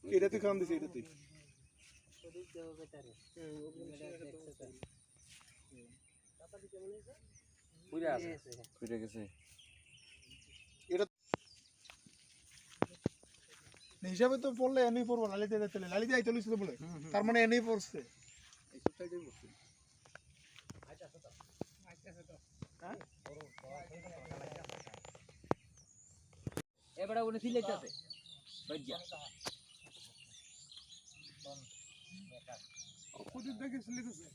এটাতে কাম দিছে এটাতে হিসাবে তো পড়লে এনেই পড়বো লালিতে লালিতে আইতে লিখছিল বলে তার মানে এনেই পড়ছে এবারে উনি সিলেটাতে বজ্জা খুদির দেখে লিখেছে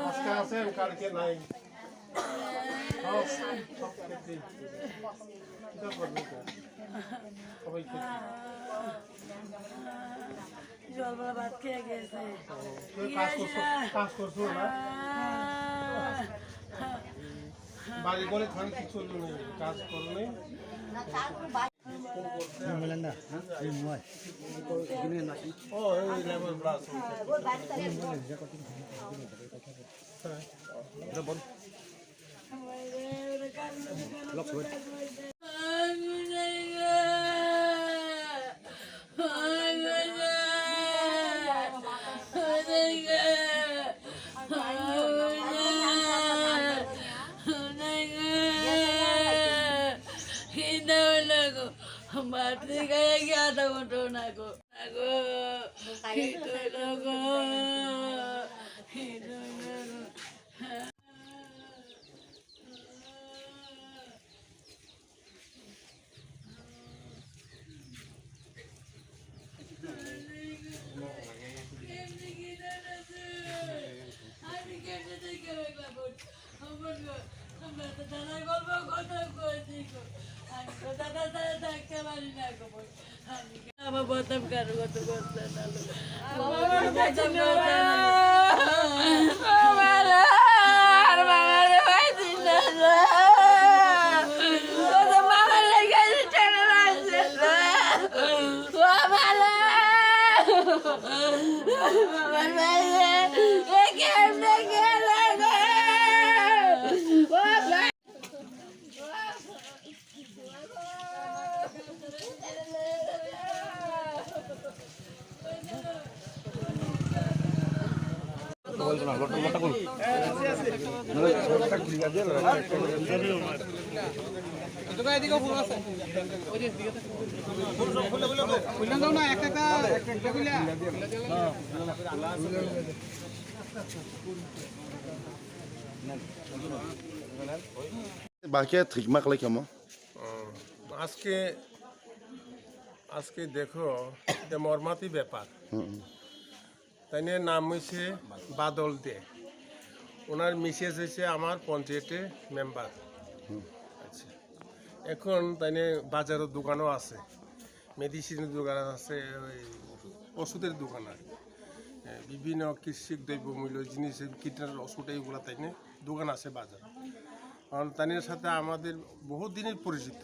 আজকে আছেন কালকে নাই জলবেলা ভাত খেয়ে গেছে কাজ করছো না বাড়ি করে খান কিছু নেই কাজ করো নেই मारती गया क्या था वो टोना को আমার বদনাম কারো কত করতে বাকি ঠিক মাকলে কেমন আজকে দেখো এটা মর্মান্তিক ব্যাপার তাই নিয়ে নাম হয়েছে বাদল দে ওনার মিসেস হয়েছে আমার পঞ্চায়েতের মেম্বার আচ্ছা এখন তাই নিয়ে বাজারের দোকানও আছে মেডিসিনের দোকান আছে ওই ওষুধের দোকান আছে বিভিন্ন কৃষি দ্রব্যমূল্য জিনিসের কীটনাশক ওষুধ এইগুলো তাই নিয়ে দোকান আছে বাজার কারণ তাদের সাথে আমাদের বহু দিনের পরিচিত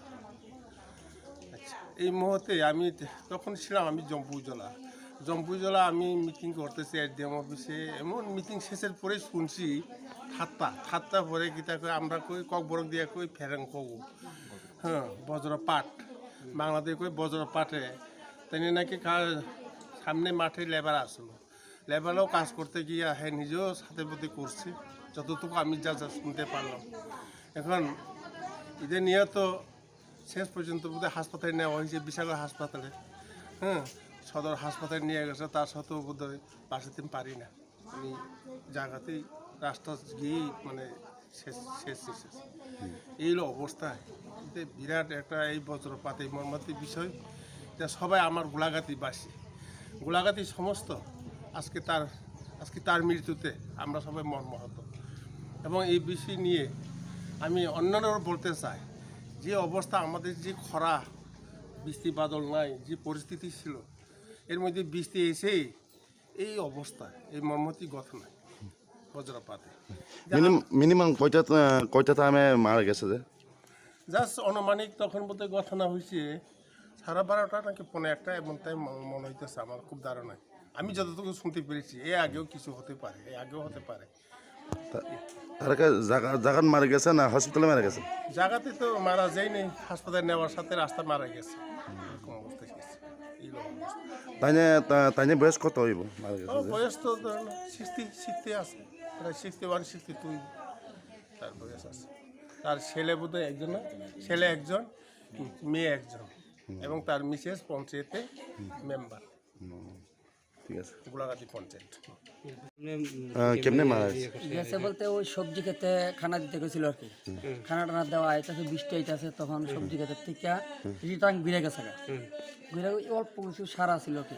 আচ্ছা এই মুহূর্তে আমি তখন ছিলাম আমি জম্পুজলা আমি মিটিং করতেছি এসডিএম অফিসে এমন মিটিং শেষের পরে শুনছি ঠাত্তা পরে কিতা কই আমরা কই ককবরক দিয়ে কই ফেরেং কগু হ্যাঁ বজ্রপাট বাংলাদেশ কই বজ্রপাটে তাই নাকি সামনে মাঠে লেবার আসলো লেবারও কাজ করতে গিয়ে হ্যাঁ নিজেও সাথে প্রতি করছে যতটুকু আমি যা শুনতে পারলাম এখন এদের নিয়ে তো শেষ পর্যন্ত বোধহয় হাসপাতালে নেওয়া হয়েছে বিশাল হাসপাতালে হ্যাঁ সদর হাসপাতালে নিয়ে গেছে তার সত্ত্বেও বোধহয় বাঁচাতে পারি না আমি জায়গাতেই রাস্তা গিয়েই মানে শেষ এই হলো অবস্থায় বিরাট একটা এই বজ্রপাত এই মর্মান্তিক বিষয় যা সবাই আমার গোলাঘাটিবাসী গোলাঘাটি সমস্ত আজকে তার আজকে তার মৃত্যুতে আমরা সবাই মর্মাহত। এবং এই বিষয় নিয়ে আমি অন্যান্যরা বলতে চাই, যে অবস্থা আমাদের, যে খরা, বৃষ্টি বাদল নাই, যে পরিস্থিতি ছিল, এর মধ্যে বৃষ্টি এসেই এই অবস্থা, এই মর্মহতী ঘটনা বজ্রপাতে মিনিমাম কয়টা টাইমে মারা গেছে যে? জাস্ট অনুমানিক তখন বলতে ঘটনা হয়েছে 12:30 নাকি 1:15 এবং তাই মনে হইতেছে, আমার খুব ধারণা। আমি যতটুকু শুনতে পেরেছি এ আগেও কিছু হতে পারে, হতে পারে। তারা জাগান মারা গেছে না হসপিটালে মারা গেছে? জায়গাতে তো মারা যায়নি, হাসপাতালে নেওয়ার সাথে রাস্তা মারা গেছে, এরকম অবস্থা গেছে। তাইনে বয়স কত হইব মারা গেছে যে? বয়স তো 60 আছে, প্রায় 61, 62 তার বয়স আছে। তার ছেলে বোধহয় একজন, ছেলে একজন, মেয়ে একজন, এবং তার মিসেস পঞ্চায়েতে মেম্বার, ঠিক আছে। গোলাঘাটি পঞ্চায়েত। কেমনে মারা গেছে? গেছে বলতে ওই সবজি খেতে খানা দিতে গেছিল আর কি। খানা টানা দেওয়া আইতাছে, বৃষ্টি আইতাছে, তখন সবজি খেতে থেকে রিটার্ন ঘুরে গেছে গা। ঘুরে অল্প কিছু সারা ছিল কি,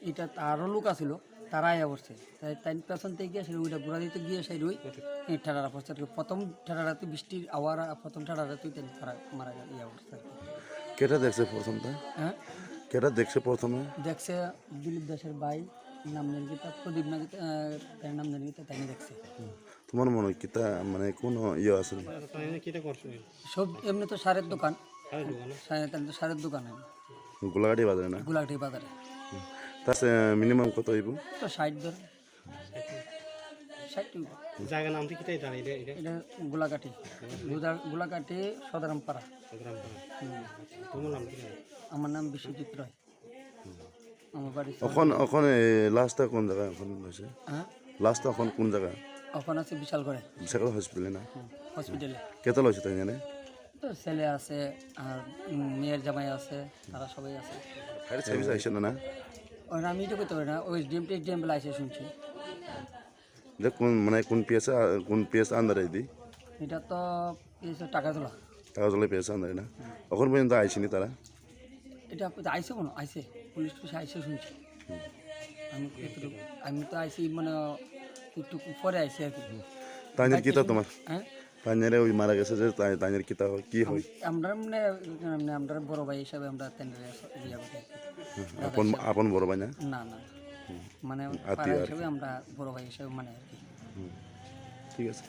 এটা আরও লোক আছিল, তারা আয়া পড়ছে। তাই পেছন থেকে গিয়ে সে ওইটা ঘুরা দিতে গিয়ে সেই রুই ঠেলারা পড়ছে আর কি। প্রথম ঠেলারাতে বৃষ্টির আওয়ার প্রথম ঠেলারাতেই তারা মারা গেল, ইয়া পড়ছে আর কি। কেটা দেখছে প্রথমটা? হ্যাঁ, কেটা দেখছে প্রথমে? দেখছে দিলীপ দাসের ভাই, নাম জানি কি, প্রদীপ নাকি তার নাম জানি কি, তাই দেখছে। তোমার মনে হয় কিতা মানে কোন ইয়ে আছে? সব এমনি তো সারের দোকান, সারের দোকান গোলাঘাটি বাজারে না? গোলাঘাটি বাজারে। তার মিনিমাম কত হইব? তো 60 ধর, 60 জায়গার নাম কি এটা? এটা গোলাঘাটি, গোলাঘাটি সদরামপাড়া। তোমার নাম কি? আমার নাম বিশ্বজিৎ রায়, আমার বাড়ি। এখন লাস্টটা কোন জায়গায় এখন হয়েছে? হ্যাঁ, লাস্টটা এখন কোন জায়গায়? ওখানে আছে বিশাল করে বিশাল হসপিটালে না? হসপিটালে। কেতা লইছে তাই জানে? তো ছেলে আছে আর মেয়ের জামাই আছে, তারা সবাই আছে। ফায়ার সার্ভিস আইসে না? ওরা আমি এটা করতে পারি না, ওই ডিএম লাইসে শুনছি। যে কোন পিএস আন্দারে দি? এটা তো টাকা তোলা, কাগজলে পিএস আন্দারে না? এখন পর্যন্ত আইসিনি তারা? এটা আইসে কোনো আইসে, পুলিশ আইসে শুনছি। আমি তো আইসি মানে একটু পরে আইসি আর কি। তাইনের কিতা তোমার? হ্যাঁ, তাইনের ওই মারা গেছে যে তাইনের কিতা কি হয়? আমরা মানে আমরা বড় ভাই হিসাবে আমরা ইয়া করি আর কি। আপন বড় ভাই না? না না, মানে আত্মীয় আর কি। হিসাবে আমরা বড় ভাই হিসাবে মানে আর কি। ঠিক আছে।